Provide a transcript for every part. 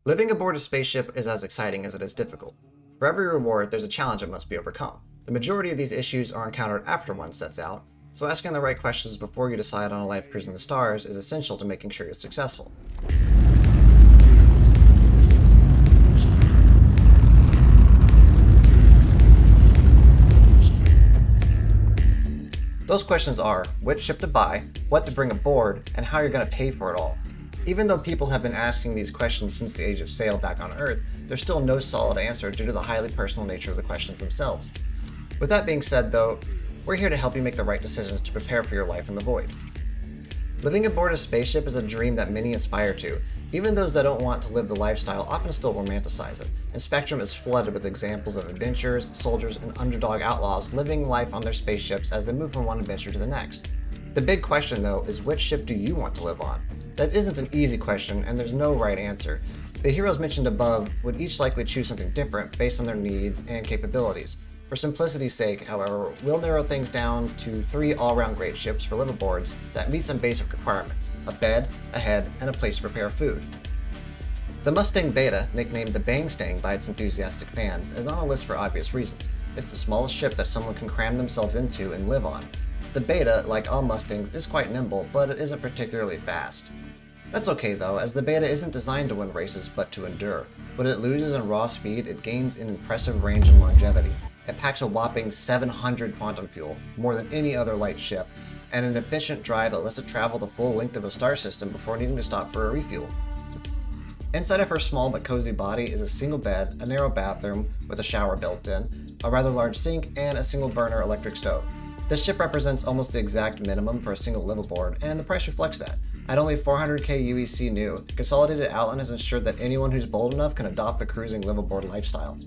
Living aboard a spaceship is as exciting as it is difficult. For every reward, there's a challenge that must be overcome. The majority of these issues are encountered after one sets out, so asking the right questions before you decide on a life cruising the stars is essential to making sure you're successful. Those questions are, which ship to buy, what to bring aboard, and how you're going to pay for it all. Even though people have been asking these questions since the age of sail back on Earth, there's still no solid answer due to the highly personal nature of the questions themselves. With that being said though, we're here to help you make the right decisions to prepare for your life in the void. Living aboard a spaceship is a dream that many aspire to. Even those that don't want to live the lifestyle often still romanticize it, and Spectrum is flooded with examples of adventurers, soldiers, and underdog outlaws living life on their spaceships as they move from one adventure to the next. The big question though is, which ship do you want to live on? That isn't an easy question, and there's no right answer. The heroes mentioned above would each likely choose something different based on their needs and capabilities. For simplicity's sake, however, we'll narrow things down to 3 all-around great ships for liveaboards that meet some basic requirements: a bed, a head, and a place to prepare food. The Mustang Beta, nicknamed the Bang Stang by its enthusiastic fans, is on a list for obvious reasons. It's the smallest ship that someone can cram themselves into and live on. The Beta, like all Mustangs, is quite nimble, but it isn't particularly fast. That's okay though, as the Beta isn't designed to win races but to endure. What it loses in raw speed, it gains in impressive range and longevity. It packs a whopping 700 quantum fuel, more than any other light ship, and an efficient drive that lets it travel the full length of a star system before needing to stop for a refuel. Inside of her small but cozy body is a single bed, a narrow bathroom with a shower built in, a rather large sink, and a single burner electric stove. This ship represents almost the exact minimum for a single liveaboard, and the price reflects that. At only 400k UEC new, Consolidated Outland has ensured that anyone who's bold enough can adopt the cruising liveaboard lifestyle.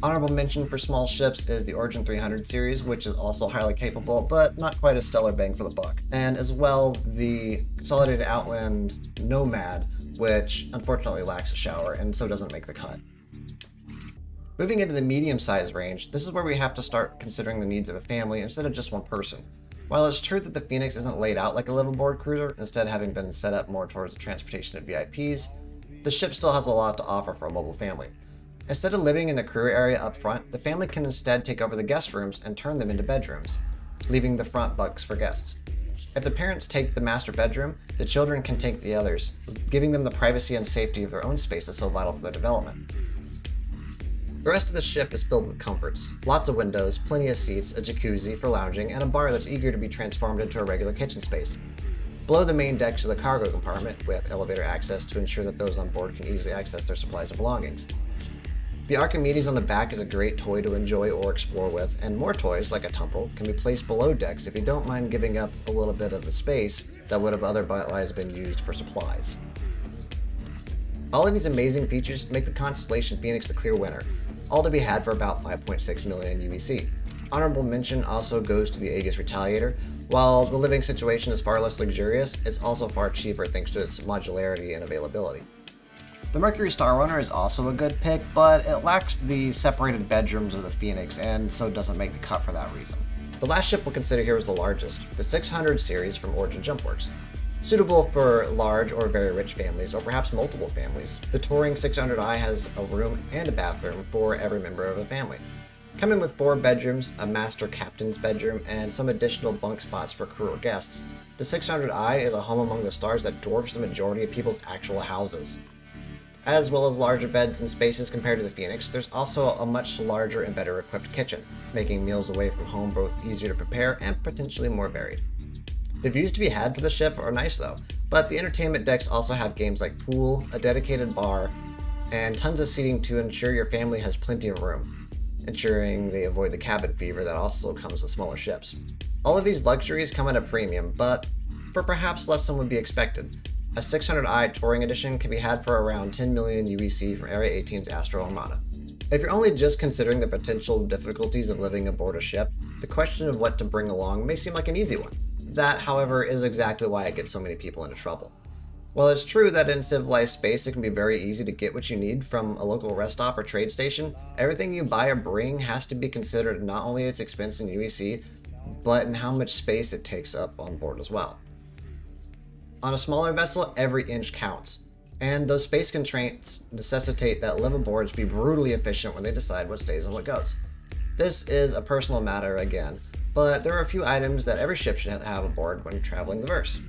Honorable mention for small ships is the Origin 300 series, which is also highly capable, but not quite a stellar bang for the buck. And as well, the Consolidated Outland Nomad, which unfortunately lacks a shower and so doesn't make the cut. Moving into the medium-sized range, this is where we have to start considering the needs of a family instead of just one person. While it's true that the Phoenix isn't laid out like a liveaboard cruiser, instead having been set up more towards the transportation of VIPs, the ship still has a lot to offer for a mobile family. Instead of living in the crew area up front, the family can instead take over the guest rooms and turn them into bedrooms, leaving the front bunks for guests. If the parents take the master bedroom, the children can take the others, giving them the privacy and safety of their own space that's so vital for their development. The rest of the ship is filled with comforts. Lots of windows, plenty of seats, a jacuzzi for lounging, and a bar that's eager to be transformed into a regular kitchen space. Below the main deck is a cargo compartment with elevator access to ensure that those on board can easily access their supplies and belongings. The Archimedes on the back is a great toy to enjoy or explore with, and more toys, like a tumble, can be placed below decks if you don't mind giving up a little bit of the space that would have otherwise been used for supplies. All of these amazing features make the Constellation Phoenix the clear winner, all to be had for about 5.6 million UEC. Honorable mention also goes to the Aegis Retaliator. While the living situation is far less luxurious, it's also far cheaper thanks to its modularity and availability. The Mercury Star Runner is also a good pick, but it lacks the separated bedrooms of the Phoenix and so doesn't make the cut for that reason. The last ship we'll consider here is the largest, the 600 series from Origin Jumpworks. Suitable for large or very rich families, or perhaps multiple families, the Touring 600i has a room and a bathroom for every member of the family. Coming with 4 bedrooms, a master captain's bedroom, and some additional bunk spots for crew or guests, the 600i is a home among the stars that dwarfs the majority of people's actual houses. As well as larger beds and spaces compared to the Phoenix, there's also a much larger and better equipped kitchen, making meals away from home both easier to prepare and potentially more varied. The views to be had for the ship are nice though, but the entertainment decks also have games like pool, a dedicated bar, and tons of seating to ensure your family has plenty of room, ensuring they avoid the cabin fever that also comes with smaller ships. All of these luxuries come at a premium, but for perhaps less than would be expected. A 600i Touring Edition can be had for around 10 million UEC from Area 18's Astro Armada. If you're only just considering the potential difficulties of living aboard a ship, the question of what to bring along may seem like an easy one. That, however, is exactly why it gets so many people into trouble. While it's true that in civilized space it can be very easy to get what you need from a local rest stop or trade station, everything you buy or bring has to be considered not only its expense in UEC, but in how much space it takes up on board as well. On a smaller vessel, every inch counts. And those space constraints necessitate that liveaboards be brutally efficient when they decide what stays and what goes. This is a personal matter again, but there are a few items that every ship should have aboard when traveling the verse.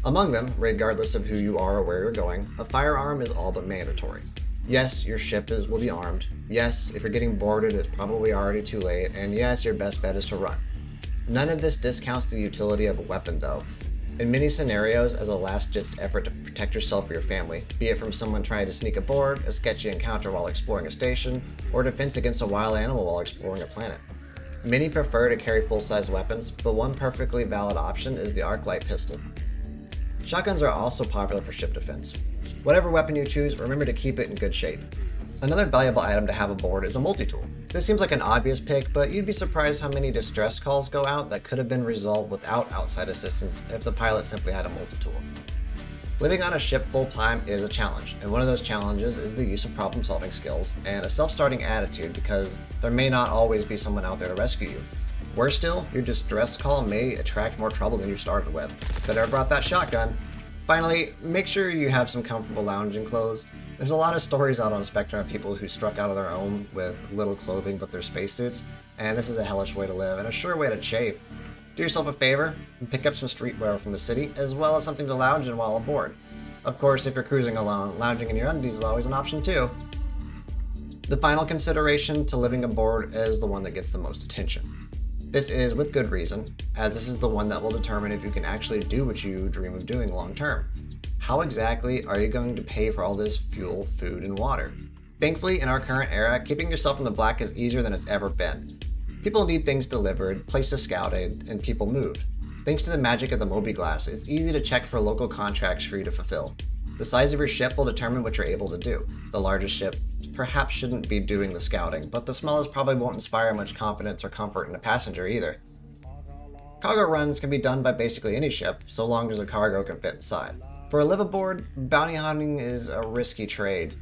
Among them, regardless of who you are or where you're going, a firearm is all but mandatory. Yes, your ship will be armed. Yes, if you're getting boarded, it's probably already too late. And yes, your best bet is to run. None of this discounts the utility of a weapon, though. In many scenarios, as a last-ditch effort to protect yourself or your family, be it from someone trying to sneak aboard, a sketchy encounter while exploring a station, or defense against a wild animal while exploring a planet. Many prefer to carry full-size weapons, but one perfectly valid option is the Arclight Pistol. Shotguns are also popular for ship defense. Whatever weapon you choose, remember to keep it in good shape. Another valuable item to have aboard is a multi-tool. This seems like an obvious pick, but you'd be surprised how many distress calls go out that could have been resolved without outside assistance if the pilot simply had a multi-tool. Living on a ship full-time is a challenge, and one of those challenges is the use of problem-solving skills and a self-starting attitude because there may not always be someone out there to rescue you. Worse still, your distress call may attract more trouble than you started with. Better have brought that shotgun. Finally, make sure you have some comfortable lounging clothes. There's a lot of stories out on Spectrum of people who struck out of their own with little clothing but their spacesuits, and this is a hellish way to live and a sure way to chafe. Do yourself a favor and pick up some streetwear from the city, as well as something to lounge in while aboard. Of course, if you're cruising alone, lounging in your undies is always an option too. The final consideration to living aboard is the one that gets the most attention. This is with good reason, as this is the one that will determine if you can actually do what you dream of doing long term. How exactly are you going to pay for all this fuel, food, and water? Thankfully, in our current era, keeping yourself in the black is easier than it's ever been. People need things delivered, places scouted, and people moved. Thanks to the magic of the Moby Glass, it's easy to check for local contracts for you to fulfill. The size of your ship will determine what you're able to do. The largest ship perhaps shouldn't be doing the scouting, but the smallest probably won't inspire much confidence or comfort in a passenger either. Cargo runs can be done by basically any ship, so long as the cargo can fit inside. For a liveaboard, bounty hunting is a risky trade.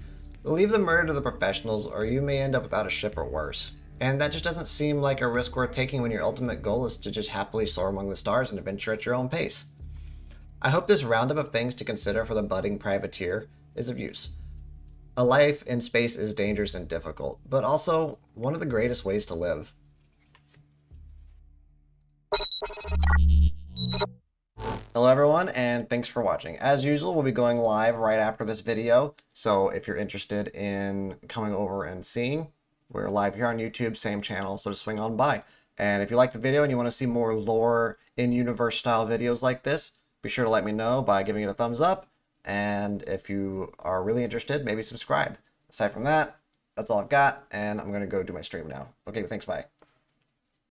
Leave the murder to the professionals or you may end up without a ship or worse. And that just doesn't seem like a risk worth taking when your ultimate goal is to just happily soar among the stars and adventure at your own pace. I hope this roundup of things to consider for the budding privateer is of use. A life in space is dangerous and difficult, but also one of the greatest ways to live. Hello everyone, and thanks for watching. As usual, we'll be going live right after this video, so if you're interested in coming over and seeing, we're live here on YouTube, same channel, so just swing on by. And if you like the video and you want to see more lore in-universe style videos like this, be sure to let me know by giving it a thumbs up, and if you are really interested, maybe subscribe. Aside from that, that's all I've got, and I'm going to go do my stream now. Okay, thanks, bye.